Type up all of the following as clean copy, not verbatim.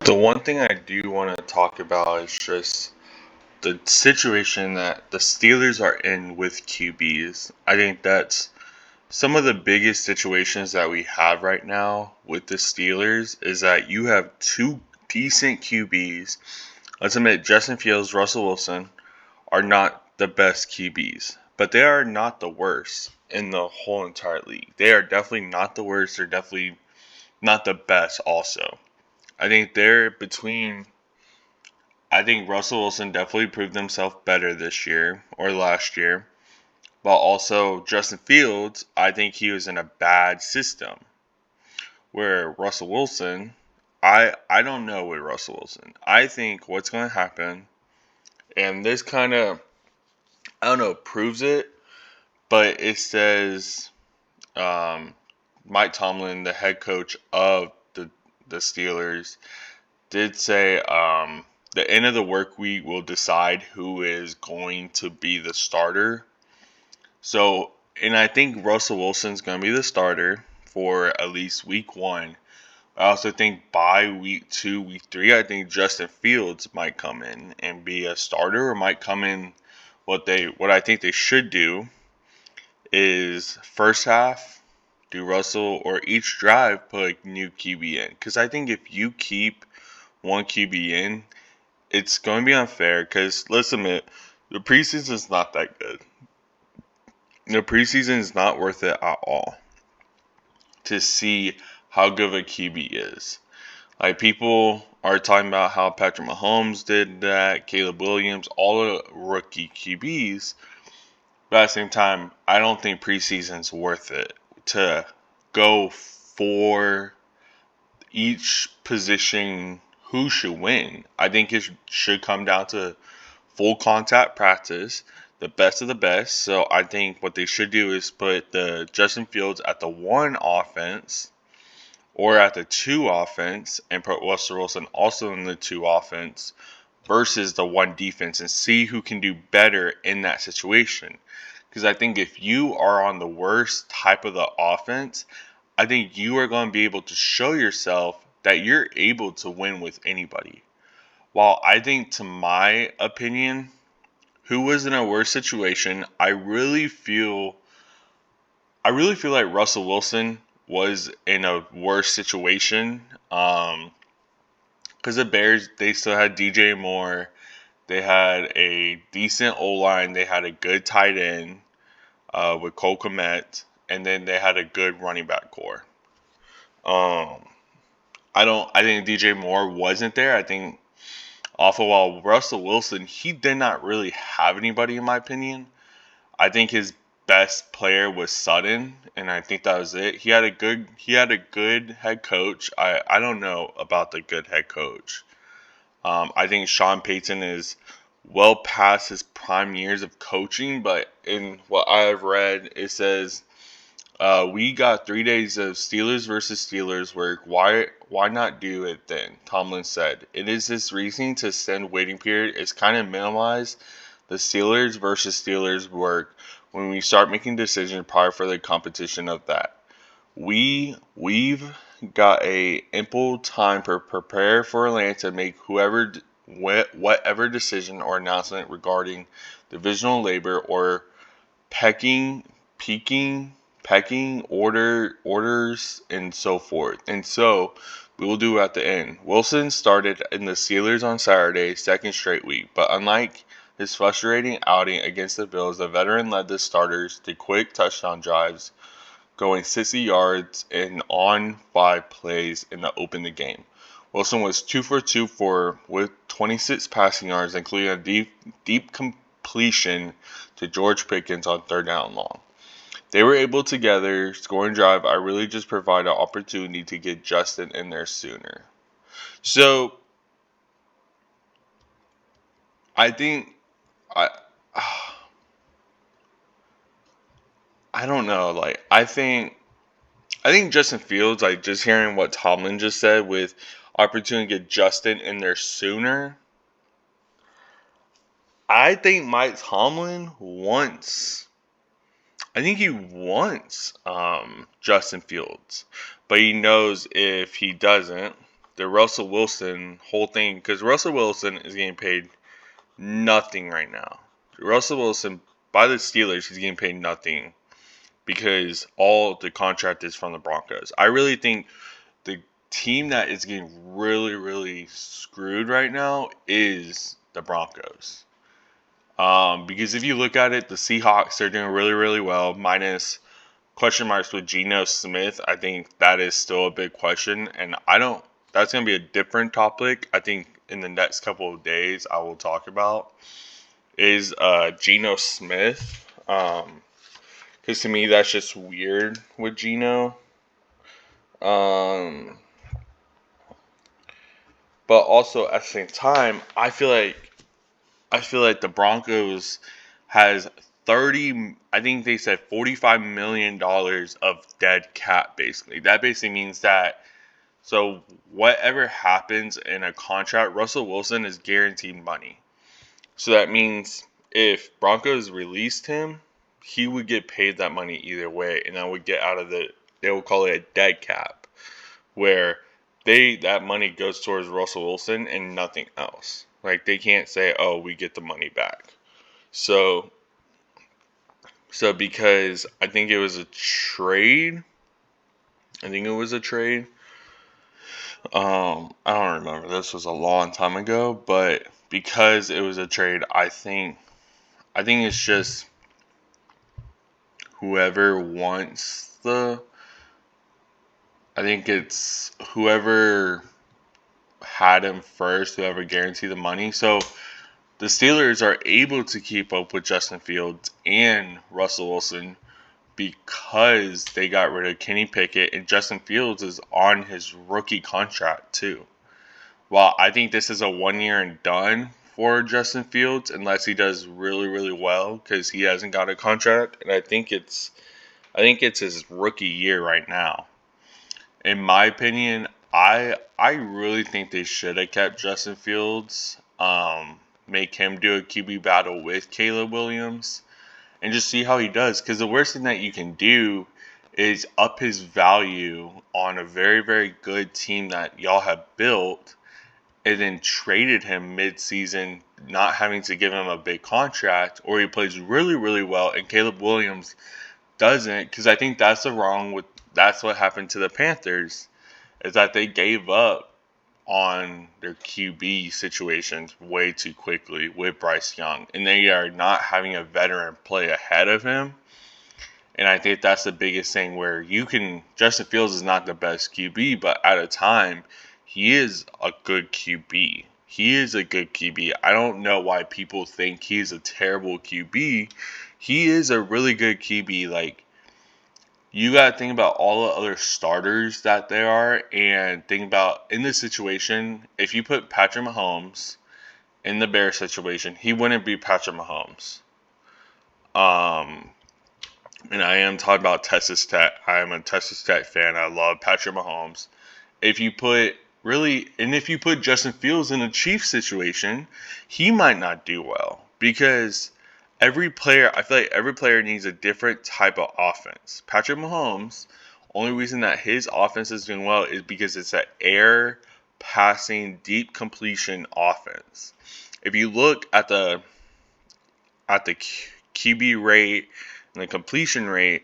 The one thing I do want to talk about is just the situation that the Steelers are in with QBs. I think that's some of the biggest situations that we have right now with the Steelers is that you have two decent QBs. Let's admit Justin Fields, Russell Wilson are not the best QBs, but they are not the worst in the whole entire league. They are definitely not the worst. They're definitely not the best also. I think they're between I think Russell Wilson definitely proved himself better this year or last year. But also Justin Fields, I think he was in a bad system. Where Russell Wilson, I don't know with Russell Wilson. I think what's going to happen, and this kind of I don't know proves it, but it says um, Mike Tomlin, the head coach of the Steelers, did say the end of the work week will decide who is going to be the starter. So, and I think Russell Wilson's going to be the starter for at least week one. I also think by week two, week three, I think Justin Fields might come in and be a starter, or might come in. What I think they should do is first half do Russell or each drive put a new QB in, because I think if you keep one QB in, it's going to be unfair. Because let's admit, the preseason is not that good. The preseason is not worth it at all to see how good of a QB is. Like, people are talking about how Patrick Mahomes did that, Caleb Williams, all the rookie QBs. But at the same time, I don't think preseason's worth it to go for each position who should win. I think it should come down to full contact practice, the best of the best. So I think what they should do is put the Justin Fields at the one offense or at the two offense and put Russell Wilson also in the two offense versus the one defense and see who can do better in that situation. Because I think if you are on the worst type of the offense, I think you are going to be able to show yourself that you're able to win with anybody. While I think, to my opinion, who was in a worse situation, I really feel like Russell Wilson was in a worse situation. Because the Bears, they still had DJ Moore. They had a decent O line. They had a good tight end with Cole Kmet, and then they had a good running back core. Um, I think DJ Moore wasn't there. I think off of while Russell Wilson, he did not really have anybody in my opinion. I think his best player was Sutton, and I think that was it. He had a good head coach. I don't know about the good head coach. I think Sean Payton is well past his prime years of coaching, but in what I have read, it says we got 3 days of Steelers versus Steelers work. Why not do it then? Tomlin said. It is his reasoning to extend waiting period is kind of minimize the Steelers versus Steelers work when we start making decisions prior for the competition of that. We've got a ample time to prepare for Atlanta to make whatever decision or announcement regarding divisional labor or pecking, peaking, pecking orders and so forth. And so we will do at the end. Wilson started in the Steelers on Saturday, second straight week, but unlike his frustrating outing against the Bills, the veteran led the starters to quick touchdown drives, going 60 yards and on 5 plays in the open the game. Wilson was 2 for 2 with 26 passing yards, including a deep completion to George Pickens on third down long. They were able together scoring drive. I really just provide an opportunity to get Justin in there sooner. So I think I I don't know. Like I think Justin Fields, like just hearing what Tomlin just said with opportunity to get Justin in there sooner. I think Mike Tomlin wants. I think he wants Justin Fields, but he knows if he doesn't, the Russell Wilson whole thing, because Russell Wilson is getting paid nothing right now. Russell Wilson, by the Steelers, he's getting paid nothing because all the contract is from the Broncos. I really think the team that is getting really, really screwed right now is the Broncos. Because if you look at it, the Seahawks are doing really, really well, minus question marks with Geno Smith. I think that is still a big question, and that's going to be a different topic. I think in the next couple of days I will talk about is Geno Smith. Because to me that's just weird with Geno. But also at the same time, I feel like the Broncos has 30, I think they said $45 million of dead cap, basically. That basically means that, so whatever happens in a contract, Russell Wilson is guaranteed money. So that means if Broncos released him, he would get paid that money either way, and that would get out of they will call it a dead cap, where that money goes towards Russell Wilson and nothing else. Like, they can't say, oh, we get the money back. So because I think it was a trade. I don't remember. This was a long time ago, but because it was a trade, I think it's just whoever wants I think it's whoever had him first, whoever guaranteed the money. So the Steelers are able to keep up with Justin Fields and Russell Wilson because they got rid of Kenny Pickett, and Justin Fields is on his rookie contract too. While I think this is a 1 year and done for Justin Fields, unless he does really, really well, because he hasn't got a contract, and I think it's his rookie year right now. In my opinion, I really think they should have kept Justin Fields, make him do a QB battle with Caleb Williams, and just see how he does. Because the worst thing that you can do is up his value on a very, very good team that y'all have built, and then traded him mid-season, not having to give him a big contract, or he plays really, really well, and Caleb Williams doesn't. Because I think that's what happened to the Panthers, is that they gave up on their QB situations way too quickly with Bryce Young, and they are not having a veteran play ahead of him. And I think that's the biggest thing, where Justin Fields is not the best QB, but at a time, he is a good QB. He is a good QB. I don't know why people think he's a terrible QB. He is a really good QB. Like, you got to think about all the other starters that there are, and think about, in this situation, if you put Patrick Mahomes in the Bears situation, he wouldn't be Patrick Mahomes. And I am talking about Texas Tech. I am a Texas Tech fan. I love Patrick Mahomes. If you put Justin Fields in a Chiefs situation, he might not do well, because I feel like every player needs a different type of offense. Patrick Mahomes, only reason that his offense is doing well is because it's an air passing, deep completion offense. If you look at the QB rate and the completion rate,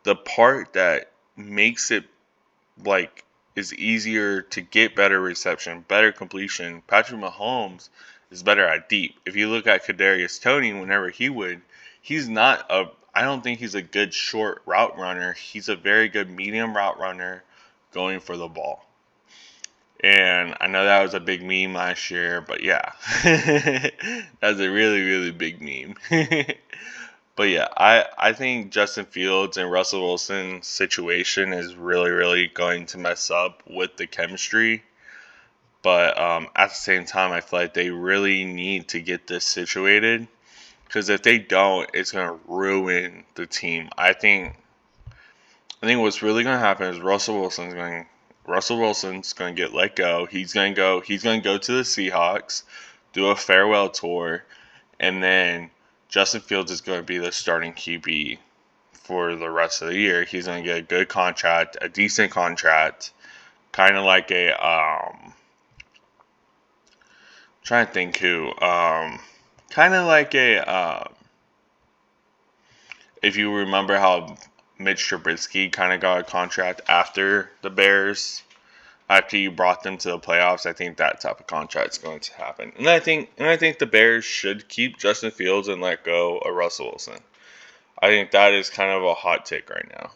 the part that makes it like is easier to get better reception, better completion, Patrick Mahomes is better at deep. If you look at Kadarius Toney, I don't think he's a good short route runner. He's a very good medium route runner going for the ball. And I know that was a big meme last year, but yeah. That's a really, really big meme. But yeah, I think Justin Fields and Russell Wilson's situation is really, really going to mess up with the chemistry. But at the same time, I feel like they really need to get this situated, because if they don't, it's going to ruin the team. I think what's really going to happen is Russell Wilson's going to get let go. He's going to go to the Seahawks, do a farewell tour, and then Justin Fields is going to be the starting QB for the rest of the year. He's going to get a good contract, a decent contract, kind of like a Trying to think who. Kind of like a. If you remember how Mitch Trubisky kind of got a contract after the Bears, after you brought them to the playoffs, I think that type of contract is going to happen. And I think the Bears should keep Justin Fields and let go of Russell Wilson. I think that is kind of a hot take right now.